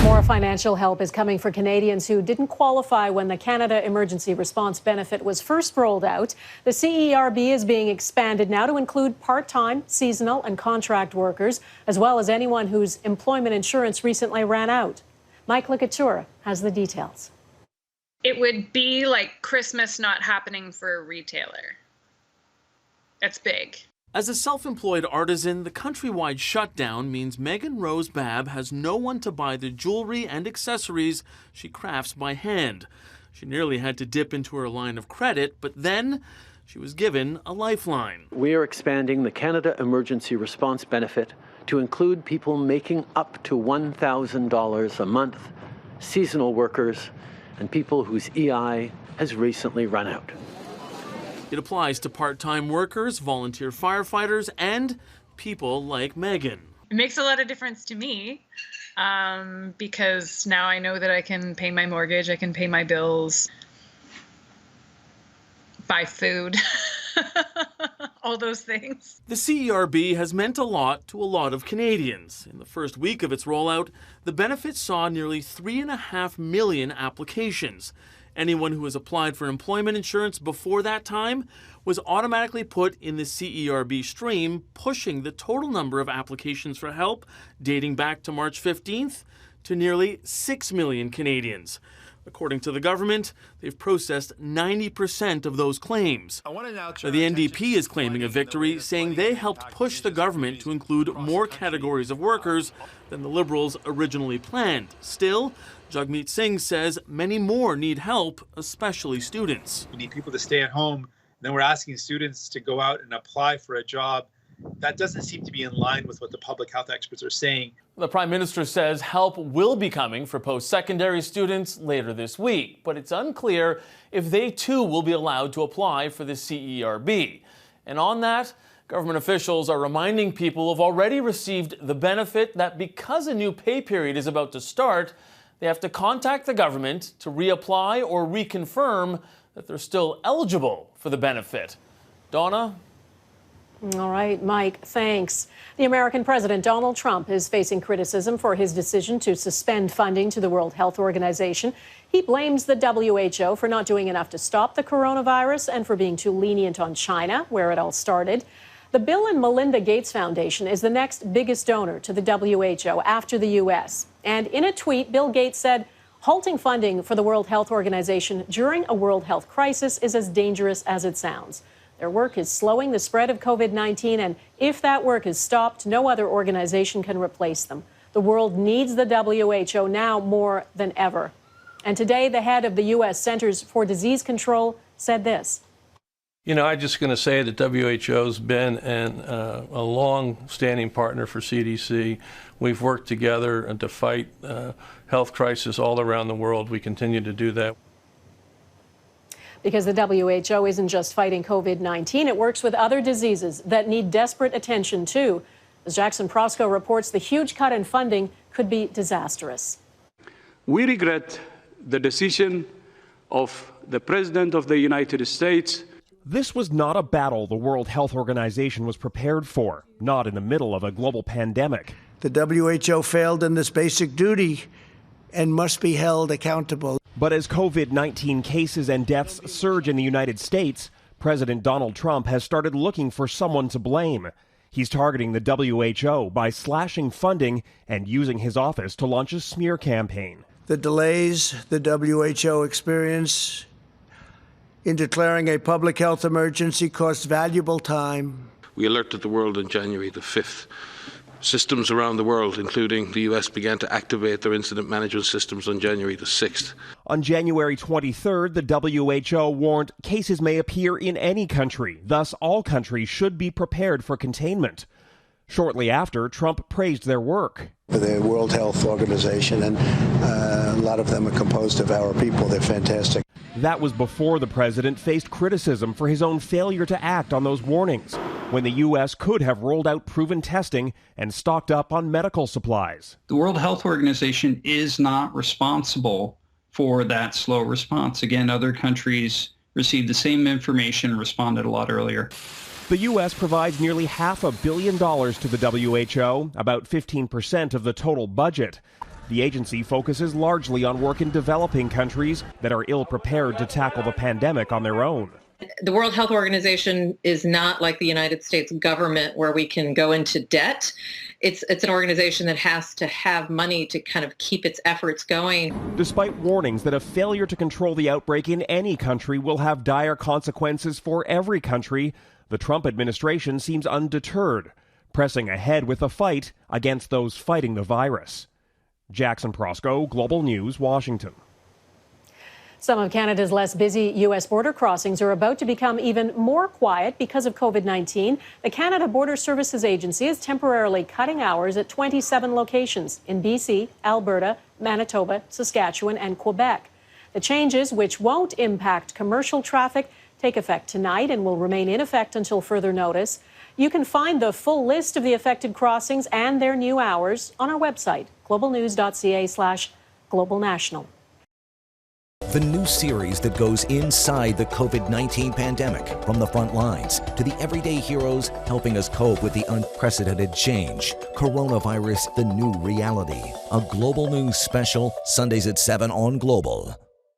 More financial help is coming for Canadians who didn't qualify when the Canada Emergency Response Benefit was first rolled out. The CERB is being expanded now to include part-time, seasonal and contract workers, as well as anyone whose employment insurance recently ran out. Michael Couteur has the details. It would be like Christmas not happening for a retailer. That's big. As a self-employed artisan, the countrywide shutdown means Megan Rose Babb has no one to buy the jewelry and accessories she crafts by hand. She nearly had to dip into her line of credit, but then she was given a lifeline. We are expanding the Canada Emergency Response Benefit to include people making up to $1,000 a month, seasonal workers, and people whose EI has recently run out. It applies to part-time workers, volunteer firefighters, and people like Megan. It makes a lot of difference to me because now I know that I can pay my mortgage, I can pay my bills, buy food, all those things. The CERB has meant a lot to a lot of Canadians. In the first week of its rollout, the benefit saw nearly 3.5 million applications. Anyone who has applied for employment insurance before that time was automatically put in the CERB stream, pushing the total number of applications for help dating back to March 15th to nearly 6 million Canadians. According to the government, they've processed 90% of those claims. The NDP is claiming a victory, saying they helped push the government to include more categories of workers than the Liberals originally planned. Still, Jagmeet Singh says many more need help, especially students. We need people to stay at home, and then we're asking students to go out and apply for a job. That doesn't seem to be in line with what the public health experts are saying. The Prime Minister says help will be coming for post-secondary students later this week, but it's unclear if they too will be allowed to apply for the CERB. And on that, government officials are reminding people who've already received the benefit that because a new pay period is about to start, they have to contact the government to reapply or reconfirm that they're still eligible for the benefit. Donna? All right, Mike, thanks. The American President Donald Trump is facing criticism for his decision to suspend funding to the World Health Organization. He blames the WHO for not doing enough to stop the coronavirus and for being too lenient on China, where it all started. The Bill and Melinda Gates Foundation is the next biggest donor to the WHO after the U.S. And in a tweet, Bill Gates said, halting funding for the World Health Organization during a world health crisis is as dangerous as it sounds. Their work is slowing the spread of COVID-19, and if that work is stopped, no other organization can replace them. The world needs the WHO now more than ever. And today, the head of the U.S. Centers for Disease Control said this. You know, I'm just going to say that WHO's been a long-standing partner for CDC. We've worked together to fight health crisis all around the world. We continue to do that. Because the WHO isn't just fighting COVID-19, it works with other diseases that need desperate attention, too. As Jackson Proskow reports, the huge cut in funding could be disastrous. We regret the decision of the President of the United States. This was not a battle the World Health Organization was prepared for, not in the middle of a global pandemic. The WHO failed in this basic duty and must be held accountable. But as COVID-19 cases and deaths surge in the United States, President Donald Trump has started looking for someone to blame. He's targeting the WHO by slashing funding and using his office to launch a smear campaign. The delays the WHO experienced in declaring a public health emergency cost valuable time. We alerted the world on January the 5th. Systems around the world, including the U.S., began to activate their incident management systems on January the 6th. On January 23rd, the WHO warned cases may appear in any country. Thus, all countries should be prepared for containment. Shortly after, Trump praised their work. The World Health Organization, and a lot of them are composed of our people. They're fantastic. That was before the president faced criticism for his own failure to act on those warnings, when the U.S. could have rolled out proven testing and stocked up on medical supplies. The World Health Organization is not responsible for that slow response. Again, other countries received the same information and responded a lot earlier. The U.S. provides nearly $500 million to the WHO, about 15% of the total budget. The agency focuses largely on work in developing countries that are ill-prepared to tackle the pandemic on their own. The World Health Organization is not like the United States government where we can go into debt. It's an organization that has to have money to kind of keep its efforts going. Despite warnings that a failure to control the outbreak in any country will have dire consequences for every country, the Trump administration seems undeterred, pressing ahead with the fight against those fighting the virus. Jackson Proskow, Global News, Washington. Some of Canada's less busy U.S. border crossings are about to become even more quiet because of COVID-19. The Canada Border Services Agency is temporarily cutting hours at 27 locations in BC, Alberta, Manitoba, Saskatchewan, and Quebec. The changes, which won't impact commercial traffic, take effect tonight and will remain in effect until further notice. You can find the full list of the affected crossings and their new hours on our website, globalnews.ca/globalnational. The new series that goes inside the COVID-19 pandemic, from the front lines to the everyday heroes helping us cope with the unprecedented change. Coronavirus, the new reality. A Global News special, Sundays at 7 on Global.